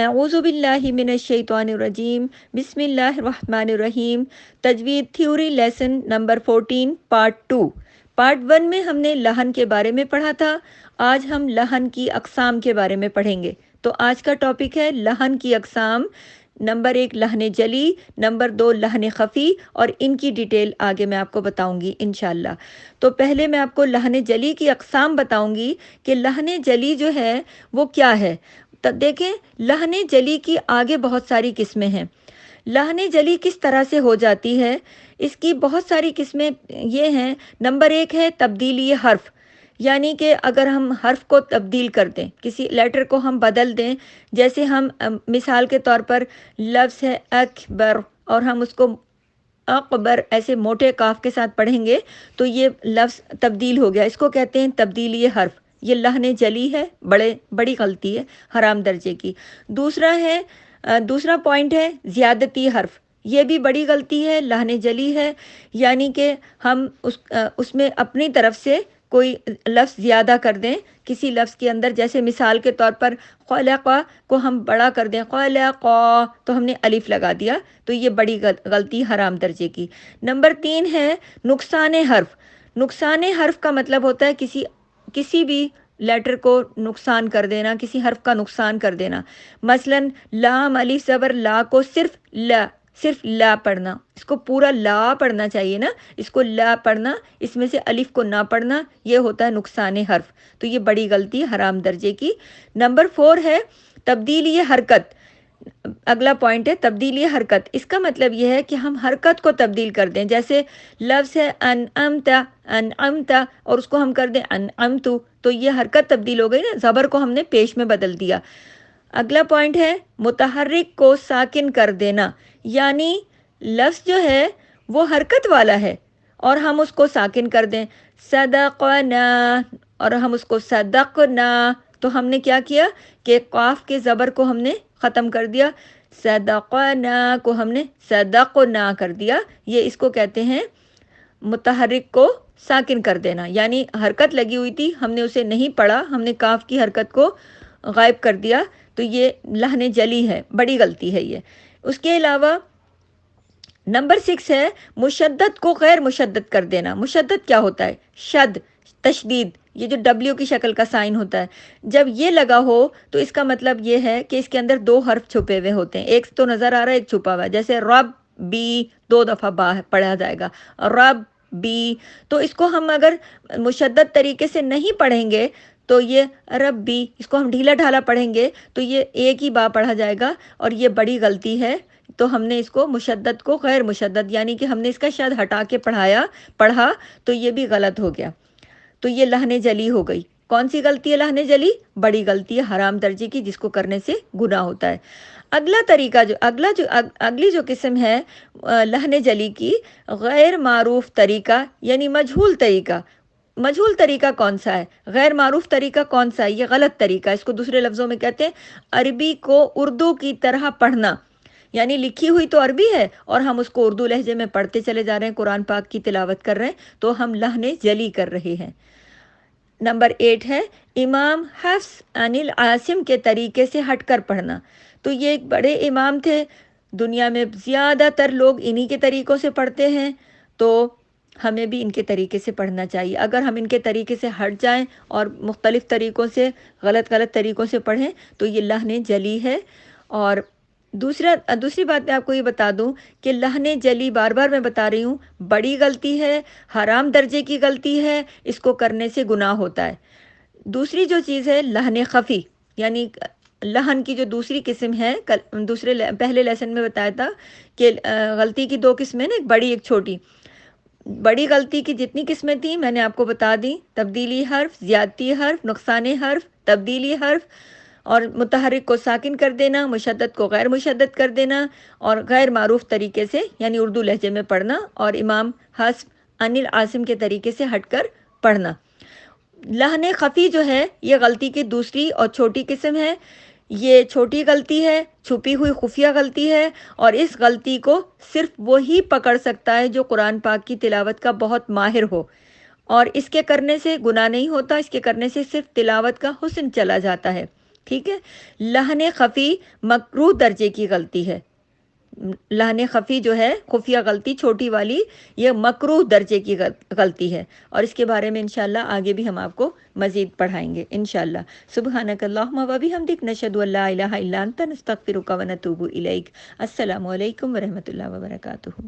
اعوذ باللہ من الشیطان الرجیم، بسم اللہ الرحمن الرحیم۔ تجوید theory lesson number 14 part 2۔ Part 1 میں ہم نے لحن کے بارے میں پڑھا تھا، آج ہم لحن کی اقسام کے بارے میں پڑھیں گے۔ تو آج کا ٹاپک ہے لحن کی اقسام۔ نمبر 1 لحن جلی، نمبر 2 لحن خفی، اور ان کی ڈیٹیل آگے میں آپ کو بتاؤں گی انشاءاللہ۔ تو پہلے میں آپ کو لحن جلی کی اقسام بتاؤں گی کہ لحن جلی جو ہے وہ کیا ہے۔ تو دیکھیں لحن جلی کی آگے بہت ساری قسمیں ہیں۔ لحن جلی کس طرح سے ہو جاتی ہے، اس کی بہت ساری قسمیں یہ ہیں۔ نمبر 1 ہے تبدیلی حرف، یعنی کہ اگر ہم حرف کو تبدیل کر دیں، کسی لیٹر کو ہم بدل دیں، جیسے ہم مثال کے طور پر لفظ ہے اکبر اور ہم اس کو اکبر ایسے موٹے کاف کے ساتھ پڑھیں گے تو یہ لفظ تبدیل ہو گیا، اس کو کہتے ہیں تبدیلی حرف۔ یہ لحن جلی ہے، بڑی غلطی ہے، حرام درجے کی۔ دوسرا پوائنٹ ہے زیادتی حرف، یہ بھی بڑی غلطی ہے، لحن جلی ہے، یعنی کہ ہم اس میں اپنی طرف سے کوئی لفظ زیادہ کر دیں کسی لفظ کے اندر، جیسے مثال کے طور پر خلق کو ہم بڑا کر دیں، خلق تو ہم نے الف لگا دیا، تو یہ بڑی غلطی حرام درجے کی۔ نمبر 3 ہے نقصان حرف۔ نقصان حرف کا مطلب ہوتا ہے کسی بھی لیٹر کو نقصان کر دینا، کسی حرف کا نقصان کر دینا۔ مثلا لام الف زبر لا کو صرف لا پڑھنا، اس کو پورا لا پڑھنا چاہیے نا، اس کو لا پڑھنا، اس میں سے الف کو نہ پڑھنا، یہ ہوتا ہے نقصان حرف، تو یہ بڑی غلطی حرام درجے کی۔ نمبر 4 ہے تبدیلی حرکت۔ اگلا پوائنٹ ہے تبدیلی حرکت، اس کا مطلب یہ ہے کہ ہم حرکت کو تبدیل کر دیں، جیسے لفظ ہے انعمتا اور اس کو ہم کر دیں انعمتو، تو یہ حرکت تبدیل ہو گئی نا، زبر کو ہم نے پیش میں بدل دیا۔ اگلا پوائنٹ ہے متحرک کو ساکن کر دینا، یعنی لفظ جو ہے وہ حرکت والا ہے اور ہم اس کو ساکن کر دیں، صدقنا اور ہم اس کو صدقنا، تو ہم نے کیا کیا کہ قاف کے زبر کو ہم نے ختم کر دیا، صدقنا کو ہم نے صدقنا کر دیا، یہ اس کو کہتے ہیں متحرک کو ساکن کر دینا، یعنی حرکت لگی ہوئی تھی، ہم نے اسے نہیں پڑھا، ہم نے کاف کی حرکت کو غائب کر دیا، تو یہ لحن جلی ہے، بڑی غلطی ہے یہ۔ اس کے علاوہ نمبر 6 ہے مشدد کو غیر مشدد کر دینا۔ مشدد کیا ہوتا ہے؟ شد، تشدید، یہ جو ڈبلیو کی شکل کا سائن ہوتا ہے، جب یہ لگا ہو تو اس کا مطلب یہ ہے کہ اس کے اندر 2 حرف چھپے ہوئے ہوتے ہیں، ایک تو نظر آ رہا ہے، ایک چھپا ہوا ہے، جیسے رب بی 2 دفعہ با پڑھا جائے گا، رب بی، تو اس کو ہم اگر مشدد طریقے سے نہیں پڑھیں گے تو یہ ربی، اس کو ہم ڈھیلا ڈھالا پڑھیں گے تو یہ ایک ہی با پڑھا جائے گا، اور یہ بڑی غلطی ہے۔ تو ہم نے اس کو مشدد کو غیر مشدد، یعنی کہ ہم نے اس کا شد ہٹا کے پڑھا تو یہ بھی غلط ہو گیا، تو یہ لحن جلی ہو گئی۔ کون سی غلطی ہے لحن جلی؟ بڑی غلطی ہے حرام درجے کی، جس کو کرنے سے گناہ ہوتا ہے۔ اگلی جو قسم ہے لحن جلی کی، غیر معروف طریقہ، یعنی مجہول طریقہ۔ مجہول طریقہ کون سا ہے؟ غیر معروف طریقہ کون سا ہے؟ یہ غلط طریقہ، اس کو دوسرے لفظوں میں کہتے ہیں عربی کو اردو کی طرح پڑھنا، یعنی لکھی ہوئی تو عربی ہے اور ہم اس کو اردو لہجے میں پڑھتے چلے جا رہے ہیں، قرآن پاک کی تلاوت کر رہے ہیں، تو ہم لحن جلی کر رہے ہیں۔ نمبر 8 ہے امام حفص عن العاصم کے طریقے سے ہٹ کر پڑھنا۔ تو یہ ایک بڑے امام تھے، دنیا میں زیادہ تر لوگ انہی کے طریقوں سے پڑھتے ہیں، تو ہمیں بھی ان کے طریقے سے پڑھنا چاہیے۔ اگر ہم ان کے طریقے سے ہٹ جائیں اور مختلف طریقوں سے غلط طریقوں سے پڑھیں تو یہ لحن جلی ہے۔ اور دوسری بات میں آپ کو یہ بتا دوں کہ لحن جلی، بار بار میں بتا رہی ہوں، بڑی غلطی ہے، حرام درجے کی غلطی ہے، اس کو کرنے سے گناہ ہوتا ہے۔ دوسری جو چیز ہے لحن خفی، یعنی لحن کی جو دوسری قسم ہے، پہلے لیسن میں بتایا تھا کہ غلطی کی 2 قسمیں نا، ایک بڑی ایک چھوٹی۔ بڑی غلطی کی جتنی قسمیں تھیں میں نے آپ کو بتا دی، تبدیلی حرف، زیادتی حرف، نقصان حرف، تبدیلی حرف، اور متحرک کو ساکن کر دینا، مشدد کو غیر مشدد کر دینا، اور غیر معروف طریقے سے یعنی اردو لہجے میں پڑھنا، اور امام حفص عن العاصم کے طریقے سے ہٹ کر پڑھنا۔ لحن خفی جو ہے یہ غلطی کی دوسری اور چھوٹی قسم ہے۔ یہ چھوٹی غلطی ہے، چھپی ہوئی خفیہ غلطی ہے، اور اس غلطی کو صرف وہی پکڑ سکتا ہے جو قرآن پاک کی تلاوت کا بہت ماہر ہو، اور اس کے کرنے سے گناہ نہیں ہوتا، اس کے کرنے سے صرف تلاوت کا حسن چلا جاتا ہے۔ ٹھیک ہے. لحن خفی مکروہ درجے کی غلطی ہے. لحن خفی جو ہے خفیہ غلطی چھوٹی والی، یہ مکروہ درجے کی غلطی ہے، اور اس کے بارے میں انشاءاللہ آگے بھی ہم آپ کو مزید پڑھائیں گے انشاءاللہ. سبحانک اللہم و بحمدک، نشہد ان لا الہ الا انت، نستغفرک و نتوب الیک. السلام علیکم ورحمۃ اللہ وبرکاتہ.